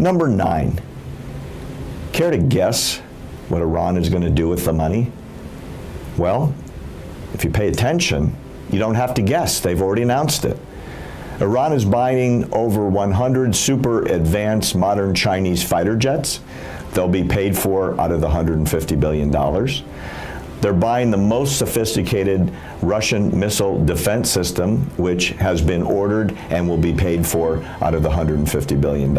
Number 9. Care to guess what Iran is going to do with the money? Well, if you pay attention, you don't have to guess. They've already announced it. Iran is buying over 100 super advanced modern Chinese fighter jets. They'll be paid for out of the $150 billion. They're buying the most sophisticated Russian missile defense system, which has been ordered and will be paid for out of the $150 billion.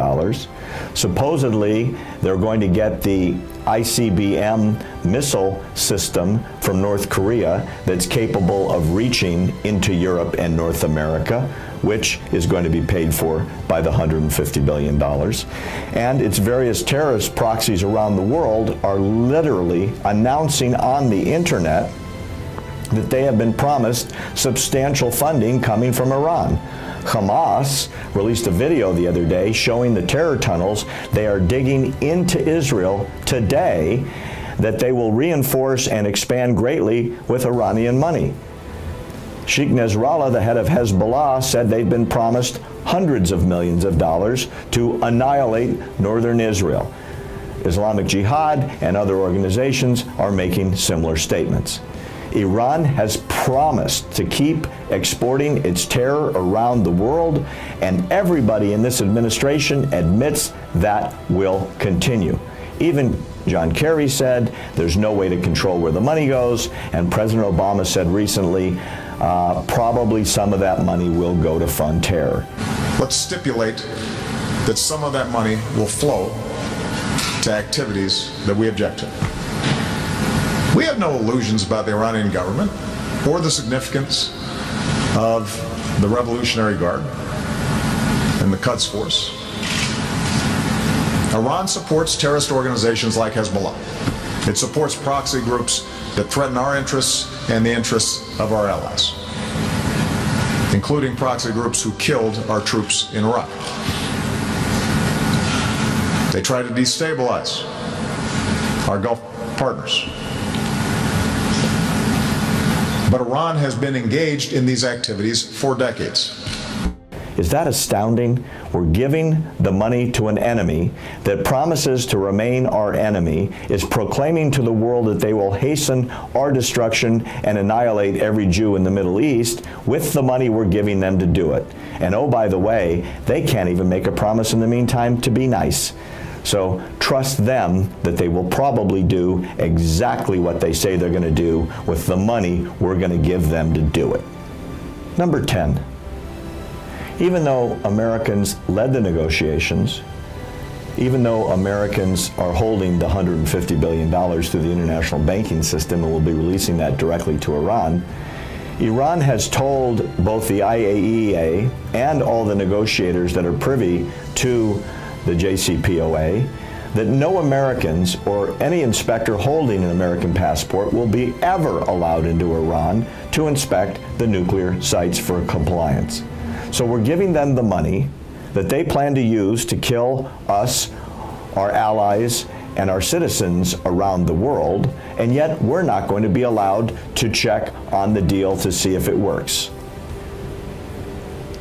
Supposedly, they're going to get the ICBM missile system from North Korea that's capable of reaching into Europe and North America, which is going to be paid for by the $150 billion. And its various terrorist proxies around the world are literally announcing on the internet that they have been promised substantial funding coming from Iran. Hamas released a video the other day showing the terror tunnels they are digging into Israel today that they will reinforce and expand greatly with Iranian money. Sheikh Nasrallah, the head of Hezbollah, said they've been promised hundreds of millions of dollars to annihilate northern Israel. Islamic Jihad and other organizations are making similar statements. Iran has promised to keep exporting its terror around the world, and everybody in this administration admits that will continue. Even John Kerry said there's no way to control where the money goes, and President Obama said recently probably some of that money will go to fund terror. Let's stipulate that some of that money will flow to activities that we object to. We have no illusions about the Iranian government or the significance of the Revolutionary Guard and the Quds Force. Iran supports terrorist organizations like Hezbollah. It supports proxy groups that threaten our interests and the interests of our allies, including proxy groups who killed our troops in Iraq. They try to destabilize our Gulf partners. But Iran has been engaged in these activities for decades. Is that astounding? We're giving the money to an enemy that promises to remain our enemy, is proclaiming to the world that they will hasten our destruction and annihilate every Jew in the Middle East with the money we're giving them to do it. And oh, by the way, they can't even make a promise in the meantime to be nice. So trust them that they will probably do exactly what they say they're going to do with the money we're going to give them to do it. Number 10. Even though Americans led the negotiations, even though Americans are holding the $150 billion through the international banking system and will be releasing that directly to Iran, Iran has told both the IAEA and all the negotiators that are privy to the JCPOA that no Americans or any inspector holding an American passport will be ever allowed into Iran to inspect the nuclear sites for compliance. So we're giving them the money that they plan to use to kill us, our allies, and our citizens around the world, and yet we're not going to be allowed to check on the deal to see if it works.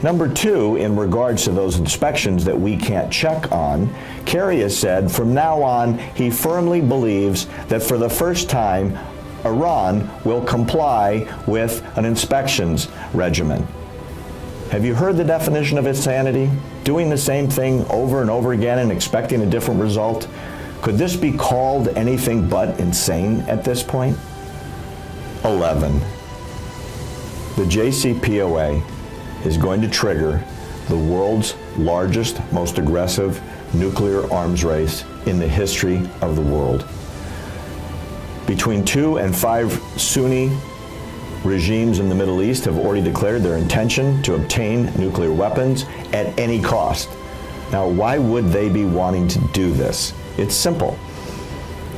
Number 2, in regards to those inspections that we can't check on, Kerry has said from now on he firmly believes that for the first time Iran will comply with an inspections regimen. Have you heard the definition of insanity? Doing the same thing over and over again and expecting a different result? Could this be called anything but insane at this point? 11. The JCPOA is going to trigger the world's largest, most aggressive nuclear arms race in the history of the world. Between 2 and 5 Sunni regimes in the Middle East have already declared their intention to obtain nuclear weapons at any cost. Now, why would they be wanting to do this? It's simple.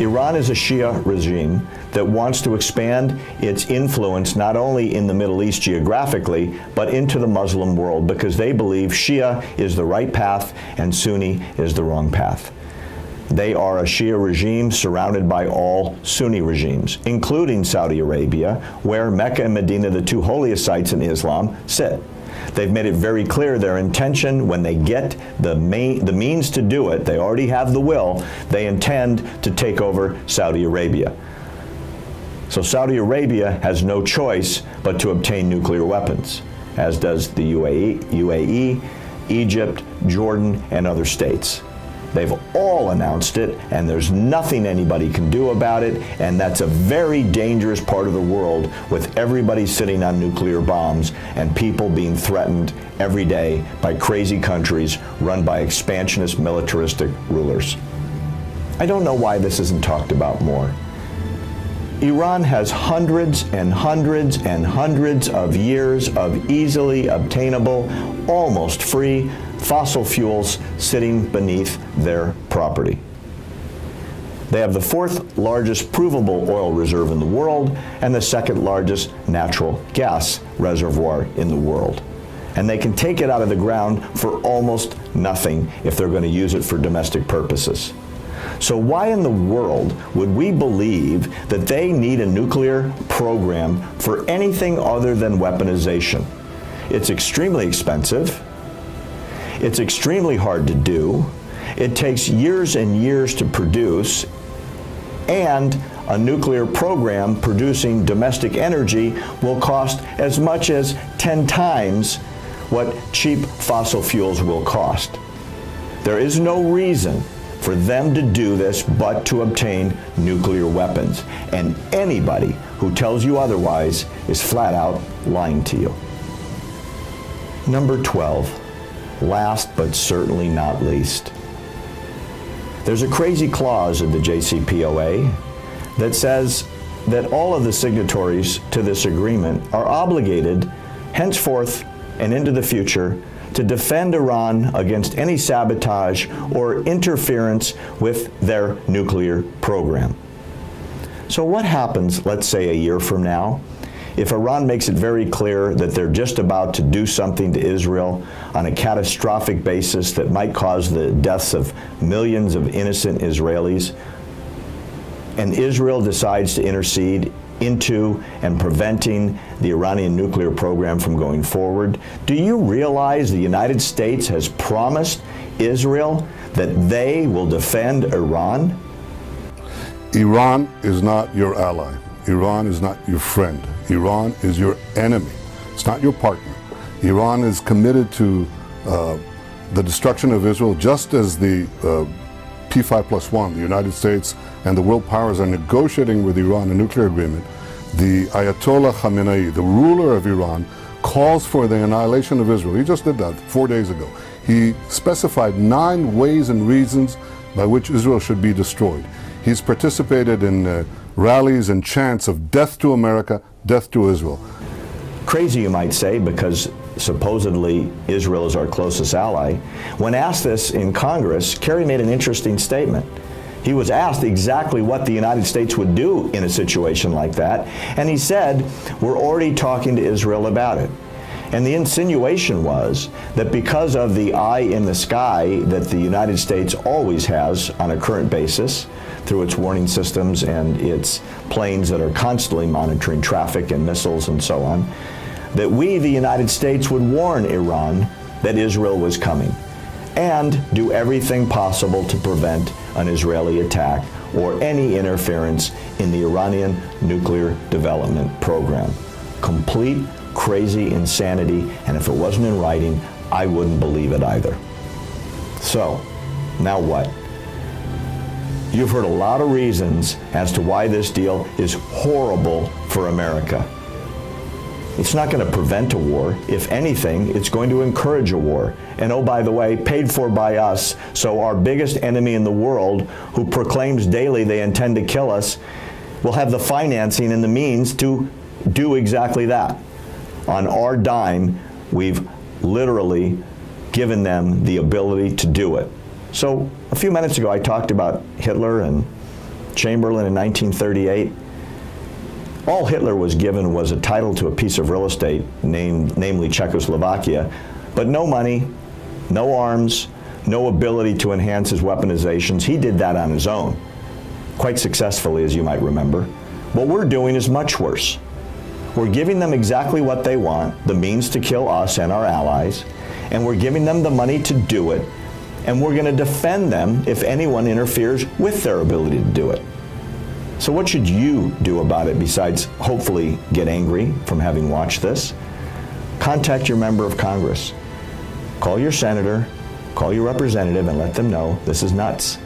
Iran is a Shia regime that wants to expand its influence not only in the Middle East geographically, but into the Muslim world, because they believe Shia is the right path and Sunni is the wrong path. They are a Shia regime surrounded by all Sunni regimes, including Saudi Arabia, where Mecca and Medina, the two holiest sites in Islam, sit. They've made it very clear their intention when they get the means to do it, they already have the will, they intend to take over Saudi Arabia. So Saudi Arabia has no choice but to obtain nuclear weapons, as does the UAE, Egypt, Jordan, and other states. They've all announced it, and there's nothing anybody can do about it, and that's a very dangerous part of the world with everybody sitting on nuclear bombs and people being threatened every day by crazy countries run by expansionist militaristic rulers. I don't know why this isn't talked about more. Iran has hundreds and hundreds and hundreds of years of easily obtainable, almost free fossil fuels sitting beneath their property. They have the fourth largest provable oil reserve in the world and the second largest natural gas reservoir in the world. And they can take it out of the ground for almost nothing if they're going to use it for domestic purposes. So why in the world would we believe that they need a nuclear program for anything other than weaponization? It's extremely expensive. It's extremely hard to do. It takes years and years to produce, and a nuclear program producing domestic energy will cost as much as 10 times what cheap fossil fuels will cost. There is no reason for them to do this but to obtain nuclear weapons, and anybody who tells you otherwise is flat out lying to you. Number 12. Last but certainly not least. There's a crazy clause in the JCPOA that says that all of the signatories to this agreement are obligated henceforth and into the future to defend Iran against any sabotage or interference with their nuclear program. So what happens, let's say, a year from now, if Iran makes it very clear that they're just about to do something to Israel on a catastrophic basis that might cause the deaths of millions of innocent Israelis, and Israel decides to intercede into and preventing the Iranian nuclear program from going forward? Do you realize the United States has promised Israel that they will defend Iran? Iran is not your ally. Iran is not your friend. Iran is your enemy. It's not your partner. Iran is committed to the destruction of Israel, just as the P5+1, the United States and the world powers are negotiating with Iran a nuclear agreement. The Ayatollah Khamenei, the ruler of Iran, calls for the annihilation of Israel. He just did that 4 days ago. He specified 9 ways and reasons by which Israel should be destroyed. He's participated in rallies and chants of death to America, death to Israel. Crazy, you might say, because supposedly Israel is our closest ally. When asked this in Congress, Kerry made an interesting statement. He was asked exactly what the United States would do in a situation like that, and he said, we're already talking to Israel about it. And the insinuation was that because of the eye in the sky that the United States always has on a current basis, through its warning systems and its planes that are constantly monitoring traffic and missiles and so on, that we, the United States, would warn Iran that Israel was coming and do everything possible to prevent an Israeli attack or any interference in the Iranian nuclear development program. Complete crazy insanity, and if it wasn't in writing, I wouldn't believe it either. So, now what? You've heard a lot of reasons as to why this deal is horrible for America. It's not going to prevent a war. If anything, it's going to encourage a war. And oh, by the way, paid for by us, so our biggest enemy in the world, who proclaims daily they intend to kill us, will have the financing and the means to do exactly that. On our dime, we've literally given them the ability to do it. So a few minutes ago, I talked about Hitler and Chamberlain in 1938. All Hitler was given was a title to a piece of real estate, namely Czechoslovakia, but no money, no arms, no ability to enhance his weaponizations. He did that on his own, quite successfully, as you might remember. What we're doing is much worse. We're giving them exactly what they want, the means to kill us and our allies, and we're giving them the money to do it, and we're going to defend them if anyone interferes with their ability to do it. So what should you do about it besides hopefully get angry from having watched this? Contact your member of Congress. Call your senator, call your representative, and let them know this is nuts.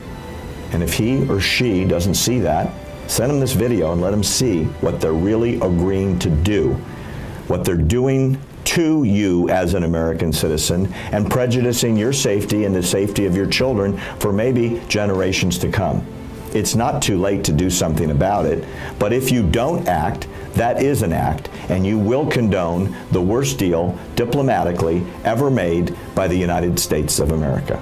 And if he or she doesn't see that, send them this video and let them see what they're really agreeing to do, what they're doing to you as an American citizen, and prejudicing your safety and the safety of your children for maybe generations to come. It's not too late to do something about it, but if you don't act, that is an act, and you will condone the worst deal diplomatically ever made by the United States of America.